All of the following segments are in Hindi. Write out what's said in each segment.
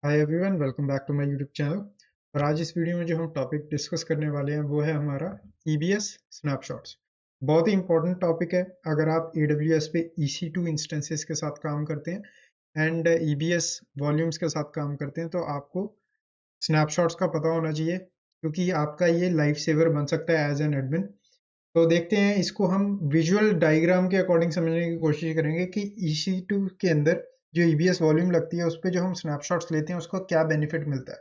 Hi everyone, welcome back to my YouTube channel. और आज इस वीडियो में जो हम टॉपिक डिस्कस करने वाले हैं वो है हमारा ईबीएस स्नैपशॉट्स। बहुत ही इंपॉर्टेंट टॉपिक है अगर आप एडब्ल्यूएस पे EC2 इंस्टेंसेस के साथ काम करते हैं एंड ईबीएस वॉल्यूम्स के साथ काम करते हैं, तो आपको स्नैपशॉट्स का पता होना चाहिए क्योंकि आपका ये लाइफ सेवर बन सकता है एज एन एडमिन। तो देखते हैं, इसको हम विजुअल डायग्राम के अकॉर्डिंग समझने की कोशिश करेंगे कि EC2 के अंदर जो ईबीएस वॉल्यूम लगती है उस पे जो हम स्नैपशॉट्स लेते हैं उसको क्या बेनिफिट मिलता है।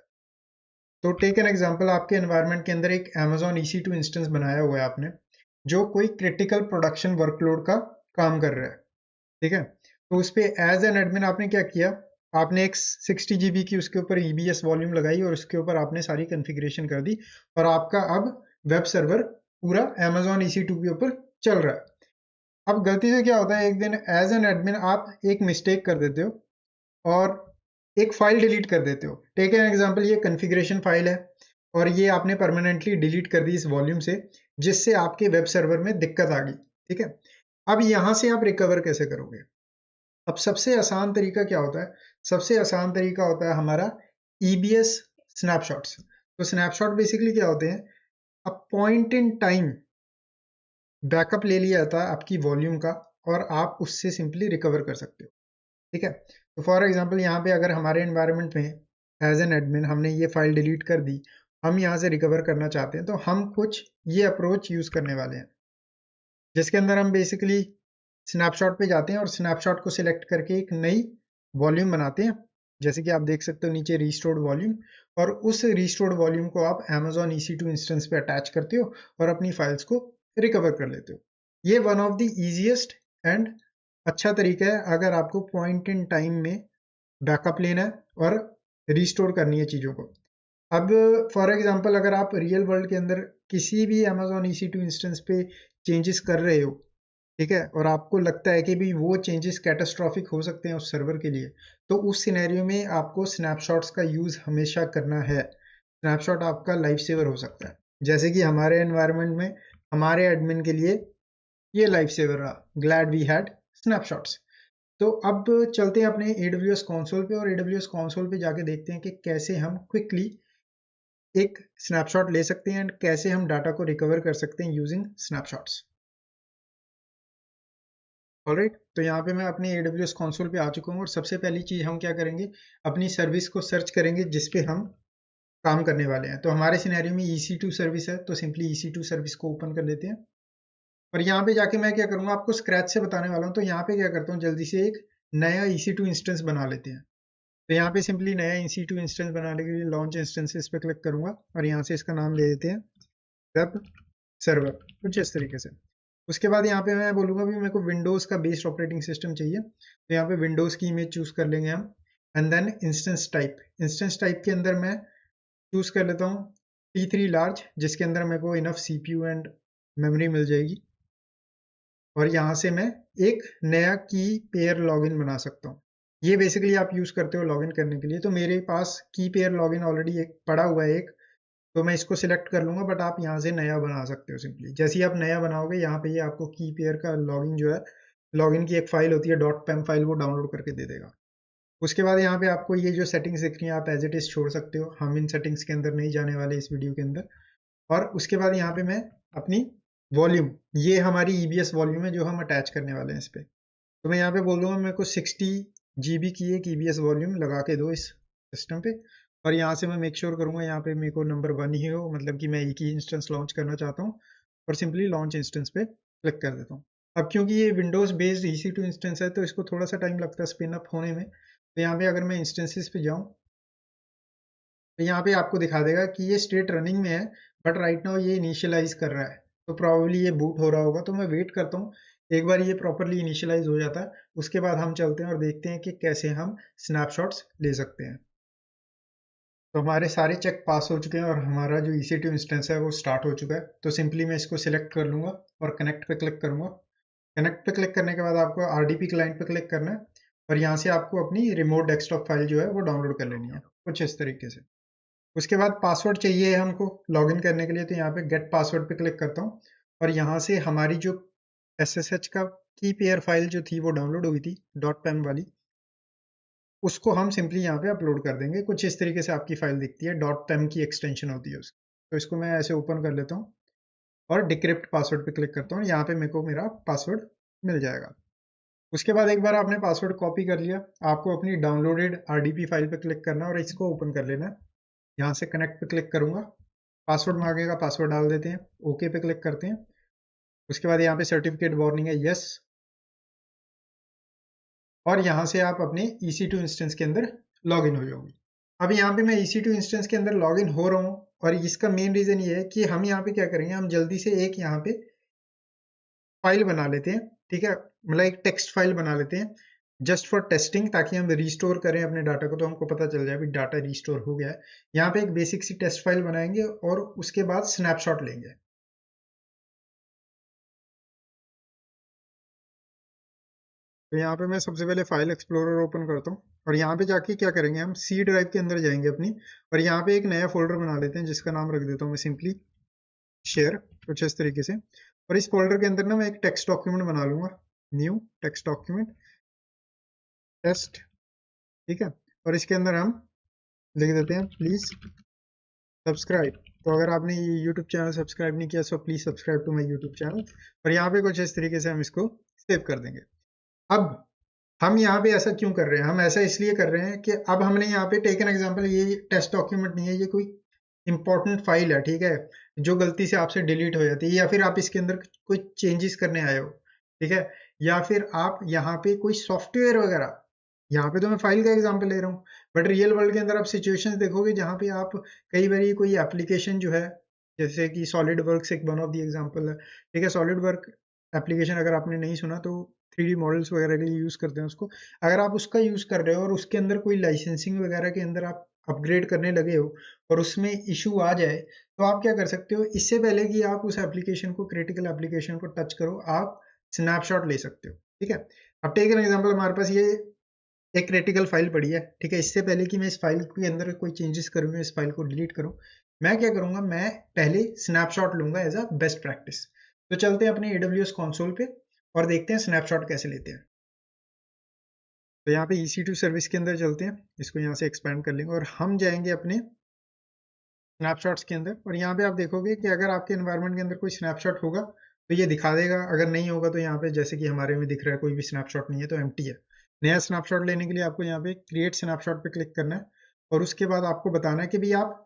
तो टेक एन एग्जांपल, आपके एनवायरनमेंट के अंदर एक Amazon EC2 इंस्टेंस बनाया हुआ है आपने, जो कोई क्रिटिकल प्रोडक्शन वर्कलोड का काम कर रहा है। ठीक है, तो उस पे एज एन एडमिन आपने क्या किया, आपने एक 60 GB की उसके ऊपर ईबीएस वॉल्यूम लगाई और उसके ऊपर आपने सारी कॉन्फ़िगरेशन कर दी और आपका अब वेब सर्वर पूरा Amazon EC2 के ऊपर चल रहा है। अब गलती से क्या होता है, एक दिन एज एन एडमिन आप एक मिस्टेक कर देते हो और एक फाइल डिलीट कर देते हो। टेक एन एग्जांपल, ये कॉन्फ़िगरेशन फाइल है और ये आपने परमानेंटली डिलीट कर दी इस वॉल्यूम से, जिससे आपके वेब सर्वर में दिक्कत आ गई। ठीक है, अब यहाँ से आप रिकवर कैसे करोगे? अब सबसे आसान तरीका क्या होता है? सबसे आसान तरीका होता है हमारा ईबीएस स्नैपशॉट्स। तो स्नैपशॉट बेसिकली क्या होते हैं? A point in time backup ले लिया जाता है आपकी वॉल्यूम का और आप उससे सिंपली रिकवर कर सकते हो। ठीक है, तो फॉर एग्जांपल यहाँ पे अगर हमारे एनवायरनमेंट में एज एन एडमिन हमने ये फाइल डिलीट कर दी, हम यहाँ से रिकवर करना चाहते हैं, तो हम कुछ ये अप्रोच यूज करने वाले हैं जिसके अंदर हम बेसिकली स्नैपशॉट पे जाते हैं और स्नैपशॉट को सिलेक्ट करके एक नई वॉल्यूम बनाते हैं, जैसे कि आप देख सकते हो नीचे रिस्टोर्ड वॉल्यूम। और उस रिस्टोर्ड वॉल्यूम को आप Amazon EC2 इंस्टेंस पे अटैच करते हो और अपनी फाइल्स को रिकवर कर लेते हो। ये one of the easiest and अच्छा तरीका है अगर आपको पॉइंट इन टाइम में बैकअप लेना है और रिस्टोर करनी है चीज़ों को। अब फॉर एग्जांपल, अगर आप रियल वर्ल्ड के अंदर किसी भी Amazon EC2 इंस्टेंस पे चेंजेस कर रहे हो, ठीक है, और आपको लगता है कि भी वो चेंजेस कैटास्ट्रॉफिक हो सकते हैं उस सर्वर के लिए, तो उस सिनेरियो में आपको स्नैपशॉट्स का यूज़ हमेशा करना है। स्नैपशॉट आपका लाइफ सेवर हो सकता है, जैसे कि हमारे एनवायरनमेंट में हमारे एडमिन के लिए ये लाइफ सेवर रहा। Glad we had snapshots. तो अब चलते हैं अपने AWS कंसोल पे और AWS कंसोल पे जाके देखते हैं कि कैसे हम क्विकली एक स्नैपशॉट ले सकते हैं एंड कैसे हम डाटा को रिकवर कर सकते हैं यूजिंग स्नैपशॉट्स। ऑलराइट, तो यहाँ पे मैं अपने AWS कंसोल पे आ चुका हूँ और सबसे पहली चीज़ हम क्या करेंगे, अपनी सर्विस को सर्च करेंगे जिस पे हम काम करने वाले हैं। तो हमारे सिनेरियो में EC2 सर्विस है, तो सिंपली EC2 सर्विस को ओपन कर लेते हैं और यहाँ पे जाके मैं क्या करूँगा, आपको स्क्रैच से बताने वाला हूँ। तो यहाँ पे क्या करता हूँ, जल्दी से एक नया EC2 इंस्टेंस बना लेते हैं। तो यहाँ पे सिंपली नया EC2 इंस्टेंस बनाने के लिए लॉन्च इंस्टेंसेस पे क्लिक करूंगा और यहाँ से इसका नाम ले देते हैं वेब सर्वर, कुछ इस तरीके से। उसके बाद यहाँ पे मैं बोलूंगा भी मेरे को विंडोज़ का बेस्ड ऑपरेटिंग सिस्टम चाहिए, तो यहाँ पे विंडोज़ की इमेज चूज कर लेंगे हम। एंड देन इंस्टेंस टाइप के अंदर मैं चूज कर लेता हूँ T3 लार्ज, जिसके अंदर मेरे को इनफ CPU एंड मेमोरी मिल जाएगी। और यहाँ से मैं एक नया की पेयर लॉगिन बना सकता हूँ। ये बेसिकली आप यूज करते हो लॉगिन करने के लिए। तो मेरे पास की पेयर लॉगिन ऑलरेडी एक पड़ा हुआ है एक, तो मैं इसको सिलेक्ट कर लूंगा, बट आप यहाँ से नया बना सकते हो सिंपली। जैसे ही आप नया बनाओगे, यहाँ पे ये आपको की पेयर का लॉगिन जो है, लॉगिन की एक फाइल होती है .pem फाइल, वो डाउनलोड करके दे देगा। उसके बाद यहाँ पे आपको ये जो सेटिंग्स दिख रही हैं आप एज इट इज छोड़ सकते हो, हम इन सेटिंग्स के अंदर नहीं जाने वाले इस वीडियो के अंदर। और उसके बाद यहाँ पे मैं अपनी वॉल्यूम, ये हमारी ईबीएस वॉल्यूम है जो हम अटैच करने वाले हैं इस पे। तो मैं यहाँ पे बोल दूंगा मेरे को 60 GB की एक ईबीएस वॉल्यूम लगा के दो इस सिस्टम पे। और यहाँ से मैं मेक श्योर करूंगा यहाँ पे मेरे को नंबर 1 ही हो, मतलब कि मैं एक ही इंस्टेंस लॉन्च करना चाहता हूँ और सिंपली लॉन्च इंस्टेंस पे क्लिक कर देता हूँ। अब क्योंकि ये विंडोज बेस्ड EC2 इंस्टेंस है तो इसको थोड़ा सा टाइम लगता है स्पिन अप होने में। तो यहाँ पे अगर मैं इंस्टेंसेस पे जाऊँ तो यहाँ पे आपको दिखा देगा कि ये स्टेट रनिंग में है, बट राइट नाउ ये इनिशियलाइज कर रहा है। तो प्रॉब्ली ये बूट हो रहा होगा, तो मैं वेट करता हूँ एक बार ये प्रॉपरली इनिशियलाइज हो जाता है, उसके बाद हम चलते हैं और देखते हैं कि कैसे हम स्नैपशॉट्स ले सकते हैं। तो हमारे सारे चेक पास हो चुके हैं और हमारा जो EC2 इंस्टेंस है वो स्टार्ट हो चुका है। तो सिंपली मैं इसको सिलेक्ट कर लूंगा और कनेक्ट पे क्लिक करूंगा। कनेक्ट पे क्लिक करने के बाद आपको RDP क्लाइंट पे क्लिक करना है और यहाँ से आपको अपनी रिमोट डेस्कटॉप फाइल जो है वो डाउनलोड कर लेनी है, कुछ इस तरीके से। उसके बाद पासवर्ड चाहिए हमको लॉगिन करने के लिए, तो यहाँ पे गेट पासवर्ड पे क्लिक करता हूँ और यहाँ से हमारी जो SSH का की पेयर फाइल जो थी वो डाउनलोड हुई थी .pem वाली, उसको हम सिंपली यहाँ पे अपलोड कर देंगे। कुछ इस तरीके से आपकी फाइल दिखती है, .pem की एक्सटेंशन होती है उसकी। तो इसको मैं ऐसे ओपन कर लेता हूँ और डिक्रिप्ट पासवर्ड पे क्लिक करता हूँ। यहाँ पे मेरे को मेरा पासवर्ड मिल जाएगा। उसके बाद एक बार आपने पासवर्ड कॉपी कर लिया, आपको अपनी डाउनलोडेड RDP फाइल पे क्लिक करना है और इसको ओपन कर लेना है। यहाँ से कनेक्ट पे क्लिक करूंगा, पासवर्ड मांगेगा, पासवर्ड डाल देते हैं, ओके पे क्लिक करते हैं। उसके बाद यहाँ पे सर्टिफिकेट वार्निंग है, यस। और यहाँ से आप अपने EC2 इंस्टेंस के अंदर लॉग इन हो जाओगे। अब यहाँ पे मैं EC2 इंस्टेंस के अंदर लॉग इन हो रहा हूँ और इसका मेन रीजन ये है कि हम यहाँ पे क्या करेंगे, हम जल्दी से एक यहाँ पे फाइल बना लेते हैं, ठीक है, मतलब एक टेक्स्ट फाइल बना लेते हैं जस्ट फॉर टेस्टिंग, ताकि हम रिस्टोर करें अपने डाटा को तो हमको पता चल जाए भी डाटा रिस्टोर हो गया है। यहाँ पे एक बेसिक सी टेस्ट फाइल बनाएंगे और उसके बाद स्नैपशॉट लेंगे। तो यहाँ पे मैं सबसे पहले फाइल एक्सप्लोरर ओपन करता हूँ और यहाँ पे जाके क्या करेंगे, हम सी ड्राइव के अंदर जाएंगे अपनी, और यहाँ पे एक नया फोल्डर बना लेते हैं जिसका नाम रख देता हूँ मैं सिंपली शेयर, कुछ इस तरीके से। और इस फोल्डर के अंदर ना मैं एक टेक्स्ट डॉक्यूमेंट बना लूंगा, न्यू टेक्स्ट डॉक्यूमेंट टेस्ट, ठीक है। और इसके अंदर हम लिख देते हैं प्लीज सब्सक्राइब। तो अगर आपने ये यूट्यूब चैनल सब्सक्राइब नहीं किया, so please subscribe to my YouTube channel. और यहाँ पे कुछ इस तरीके से हम इसको सेव कर देंगे। अब हम यहाँ पे ऐसा क्यों कर रहे हैं, हम ऐसा इसलिए कर रहे हैं कि अब हमने यहाँ पे टेकन एग्जांपल, ये टेस्ट डॉक्यूमेंट नहीं है, ये कोई इंपॉर्टेंट फाइल है, ठीक है, जो गलती से आपसे डिलीट हो जाती है, या फिर आप इसके अंदर कोई चेंजेस करने आए हो, ठीक है, या फिर आप यहाँ पे कोई सॉफ्टवेयर वगैरह, यहाँ पे तो मैं फाइल का एग्जांपल ले रहा हूँ, बट रियल वर्ल्ड के अंदर आप सिचुएशंस देखोगे जहाँ पे आप कई बार कोई एप्लीकेशन जो है, जैसे कि सॉलिड वर्क्स एक वन ऑफ द एग्जांपल है, ठीक है। सॉलिड वर्क एप्लीकेशन अगर आपने नहीं सुना तो 3D मॉडल्स वगैरह के लिए यूज करते हैं उसको। अगर आप उसका यूज कर रहे हो और उसके अंदर कोई लाइसेंसिंग वगैरह के अंदर आप अपग्रेड करने लगे हो और उसमें इशू आ जाए, तो आप क्या कर सकते हो, इससे पहले कि आप उस एप्लीकेशन को, क्रिटिकल एप्लीकेशन को टच करो, आप स्नैपशॉट ले सकते हो, ठीक है। अब टेक एन एग्जांपल, हमारे पास ये एक क्रिटिकल फाइल पड़ी है, ठीक है। इससे पहले कि मैं इस फाइल के अंदर कोई चेंजेस करूँ, इस फाइल को डिलीट करूँ, मैं क्या करूंगा, मैं पहले स्नैपशॉट लूंगा एज अ बेस्ट प्रैक्टिस। तो चलते हैं अपने AWS कंसोल पे और देखते हैं स्नैपशॉट कैसे लेते हैं। तो यहाँ पे EC2 सर्विस के अंदर चलते हैं, इसको यहाँ से एक्सपैंड कर लेंगे और हम जाएंगे अपने स्नैपशॉट्स के अंदर। और यहाँ पे आप देखोगे कि अगर आपके एनवायरनमेंट के अंदर कोई स्नैपशॉट होगा तो ये दिखा देगा, अगर नहीं होगा तो यहाँ पे जैसे कि हमारे में दिख रहा है कोई भी स्नैपशॉट नहीं है तो एम्प्टी है। नया स्नैपशॉट लेने के लिए आपको यहाँ पे क्रिएट स्नैपशॉट पे क्लिक करना है और उसके बाद आपको बताना है कि भाई आप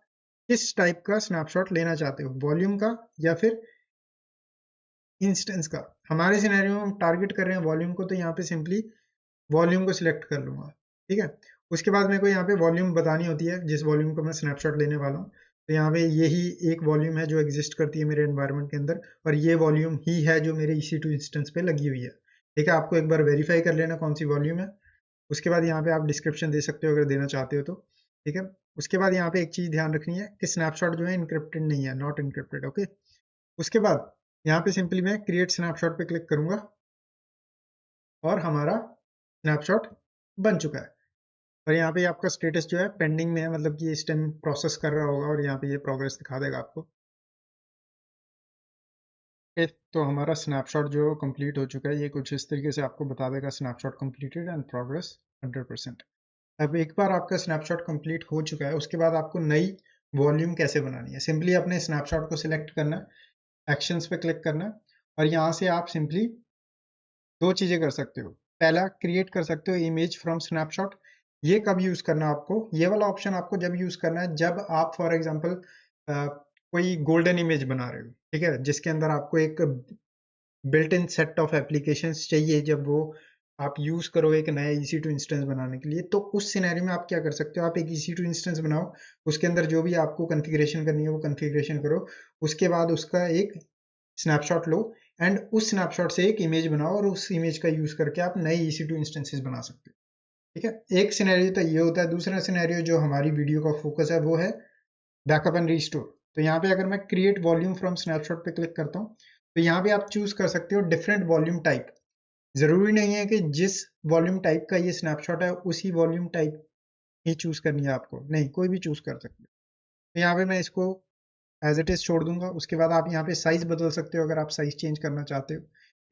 किस टाइप का स्नैपशॉट लेना चाहते हो, वॉल्यूम का या फिर इंस्टेंस का। हमारे सिनेरियो में हम टारगेट कर रहे हैं वॉल्यूम को, तो यहाँ पे सिंपली वॉल्यूम को सिलेक्ट कर लूंगा, ठीक है। उसके बाद मेरे को यहाँ पे वॉल्यूम बतानी होती है जिस वॉल्यूम को मैं स्नैपशॉट लेने वाला हूँ। तो यहाँ पे यही एक वॉल्यूम है जो एग्जिस्ट करती है मेरे एनवायरनमेंट के अंदर, और ये वॉल्यूम ही है जो मेरे EC2 इंस्टेंस पे लगी हुई है, ठीक है। आपको एक बार वेरीफाई कर लेना कौन सी वॉल्यूम है। उसके बाद यहाँ पे आप डिस्क्रिप्शन दे सकते हो अगर देना चाहते हो तो, ठीक है। उसके बाद यहाँ पे एक चीज ध्यान रखनी है कि स्नैपशॉट जो है इनक्रिप्टेड नहीं है, नॉट इनक्रिप्टेड, ओके। उसके बाद यहाँ पे सिंपली मैं क्रिएट स्नैपशॉट पे क्लिक करूंगा और हमारा स्नैपशॉट बन चुका है। और यहाँ पे आपका स्टेटस जो है पेंडिंग में है, मतलब कि इस टाइम प्रोसेस कर रहा होगा और यहाँ पे ये प्रोग्रेस दिखा देगा आपको। तो हमारा स्नैपशॉट जो कंप्लीट हो चुका है, ये कुछ इस तरीके से आपको बता देगा स्नैपशॉट कंप्लीटेड एंड प्रोग्रेस 100%। अब एक बार आपका स्नैपशॉट कंप्लीट हो चुका है, उसके बाद आपको नई वॉल्यूम कैसे बनानी है, सिंपली अपने स्नैपशॉट को सिलेक्ट करना है, एक्शंस पे क्लिक करना है और यहाँ से आप सिंपली दो चीजें कर सकते हो। पहला, क्रिएट कर सकते हो इमेज फ्रॉम स्नैपशॉट। ये कब यूज करना है आपको, ये वाला ऑप्शन आपको जब यूज करना है जब आप फॉर एग्जांपल कोई गोल्डन इमेज बना रहे हो, ठीक है, जिसके अंदर आपको एक built in set of applications चाहिए, जब वो आप यूज करो एक नया EC2 इंस्टेंस बनाने के लिए, तो उस सिनेरियो में आप क्या कर सकते हो, आप एक EC2 इंस्टेंस बनाओ, उसके अंदर जो भी आपको कॉन्फ़िगरेशन करनी है वो कॉन्फ़िगरेशन करो, उसके बाद उसका एक स्नैपशॉट लो एंड उस स्नैपशॉट से एक इमेज बनाओ और उस इमेज का यूज करके आप नए EC2 इंस्टेंसेस बना सकते हो, ठीक है। एक सिनेरियो तो ये होता है। दूसरा सिनेरियो जो हमारी वीडियो का फोकस है वो है बैकअप एंड रीस्टोर। तो यहाँ पे अगर मैं क्रिएट वॉल्यूम फ्रॉम स्नैपशॉट पे क्लिक करता हूँ तो यहाँ पे आप चूज कर सकते हो डिफरेंट वॉल्यूम टाइप। जरूरी नहीं है कि जिस वॉल्यूम टाइप का ये स्नैपशॉट है उसी वॉल्यूम टाइप ही चूज करनी है आपको, नहीं, कोई भी चूज कर सकते हो। तो यहाँ पे मैं इसको एज इट इज छोड़ दूंगा। उसके बाद आप यहाँ पे साइज बदल सकते हो अगर आप साइज चेंज करना चाहते हो।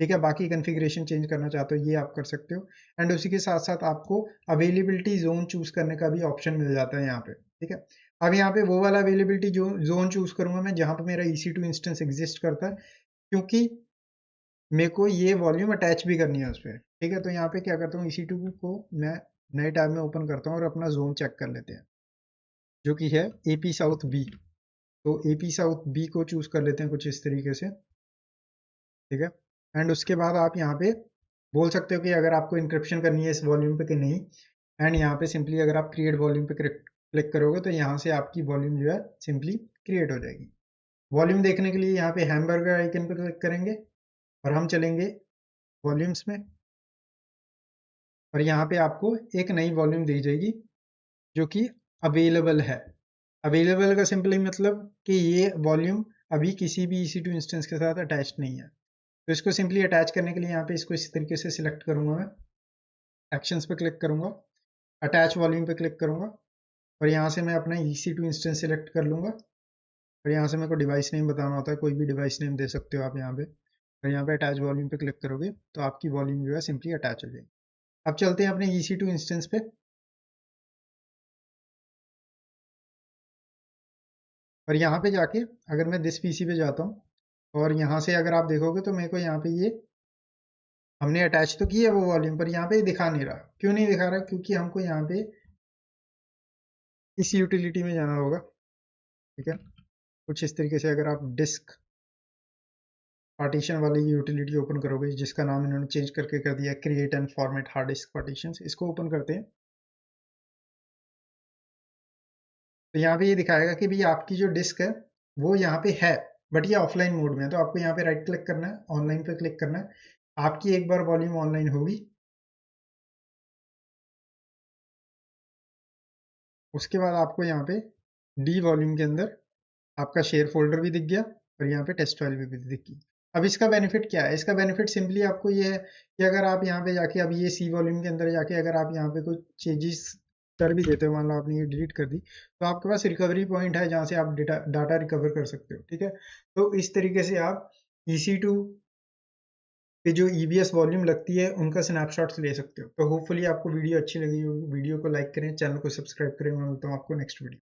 ठीक है। बाकी कॉन्फ़िगरेशन चेंज करना चाहते हो ये आप कर सकते हो। एंड उसी के साथ साथ आपको अवेलेबिलिटी जोन चूज करने का भी ऑप्शन मिल जाता है यहाँ पे। ठीक है, अब यहाँ पे वो वाला अवेलेबिलिटी जोन चूज करूंगा मैं जहाँ पे मेरा EC2 इंस्टेंस एग्जिस्ट करता है, क्योंकि मेरे को ये वॉल्यूम अटैच भी करनी है उस पर। ठीक है, तो यहाँ पे क्या करता हूँ, EC2 को मैं नए टैब में ओपन करता हूँ और अपना जोन चेक कर लेते हैं जो कि है AP साउथ B। तो AP साउथ B को चूज कर लेते हैं कुछ इस तरीके से। ठीक है, एंड उसके बाद आप यहाँ पे बोल सकते हो कि अगर आपको इंक्रिप्शन करनी है इस वॉल्यूम पे कि नहीं। एंड यहाँ पे सिंपली अगर आप क्रिएट वॉल्यूम पे क्लिक करोगे तो यहाँ से आपकी वॉल्यूम जो है सिंपली क्रिएट हो जाएगी। वॉल्यूम देखने के लिए यहाँ पे हैमबर्गर आइकन पे क्लिक करेंगे और हम चलेंगे वॉल्यूम्स में, और यहाँ पे आपको एक नई वॉल्यूम दी जाएगी जो कि अवेलेबल है। अवेलेबल का सिंपली मतलब कि ये वॉल्यूम अभी किसी भी EC2 इंस्टेंस के साथ अटैच नहीं है। तो इसको सिंपली अटैच करने के लिए यहाँ पे इसको इस तरीके से सिलेक्ट करूंगा मैं, एक्शंस पे क्लिक करूंगा, अटैच वॉल्यूम पे क्लिक करूंगा और यहाँ से मैं अपना EC2 इंस्टेंस सिलेक्ट कर लूंगा। और यहाँ से मेरे को डिवाइस नेम बताना होता है, कोई भी डिवाइस नेम दे सकते हो आप यहाँ पे। और यहाँ पे अटैच वॉल्यूम पे क्लिक करोगे तो आपकी वॉल्यूम जो है सिंपली अटैच हो जाएगी। अब चलते हैं अपने EC2 इंस्टेंस पे, और यहाँ पे जाके अगर मैं दिस PC पे जाता हूँ और यहाँ से अगर आप देखोगे तो मेरे को यहाँ पे ये हमने अटैच तो किया है वो वॉल्यूम, पर यहाँ पे दिखा नहीं रहा। क्यों नहीं दिखा रहा? क्योंकि हमको यहाँ पे इस यूटिलिटी में जाना होगा। ठीक है, कुछ इस तरीके से अगर आप डिस्क पार्टीशन वाली यूटिलिटी ओपन करोगे जिसका नाम इन्होंने चेंज करके कर दिया create and format hard disk partitions, इसको ओपन करते हैं तो यहाँ पे ये दिखाएगा कि भाई आपकी जो डिस्क है वो यहाँ पे है, बट ये ऑफलाइन मोड में है। तो आपको यहाँ पे राइट क्लिक करना है, ऑनलाइन पे क्लिक करना है। आपकी एक बार वॉल्यूम ऑनलाइन होगी, उसके बाद आपको यहाँ पे डी वॉल्यूम के अंदर आपका शेयर फोल्डर भी दिख गया और यहाँ पे टेस्ट फाइल भी दिख गई। अब इसका बेनिफिट क्या है? इसका बेनिफिट सिंपली आपको ये है कि अगर आप यहाँ पे जाके अब ये सी वॉल्यूम के अंदर जाके अगर आप यहाँ पे कुछ चेंजेस कर भी देते हो, मान लो आपने ये डिलीट कर दी, तो आपके पास रिकवरी पॉइंट है जहाँ से आप डाटा रिकवर कर सकते हो। ठीक है, तो इस तरीके से आप EC2 पे जो EBS वॉल्यूम लगती है उनका स्नैपशॉट्स ले सकते हो। तो होपफुली आपको वीडियो अच्छी लगी होगी, वीडियो को लाइक करें, चैनल को सब्सक्राइब करें। मैं मिलता हूँ आपको नेक्स्ट वीडियो।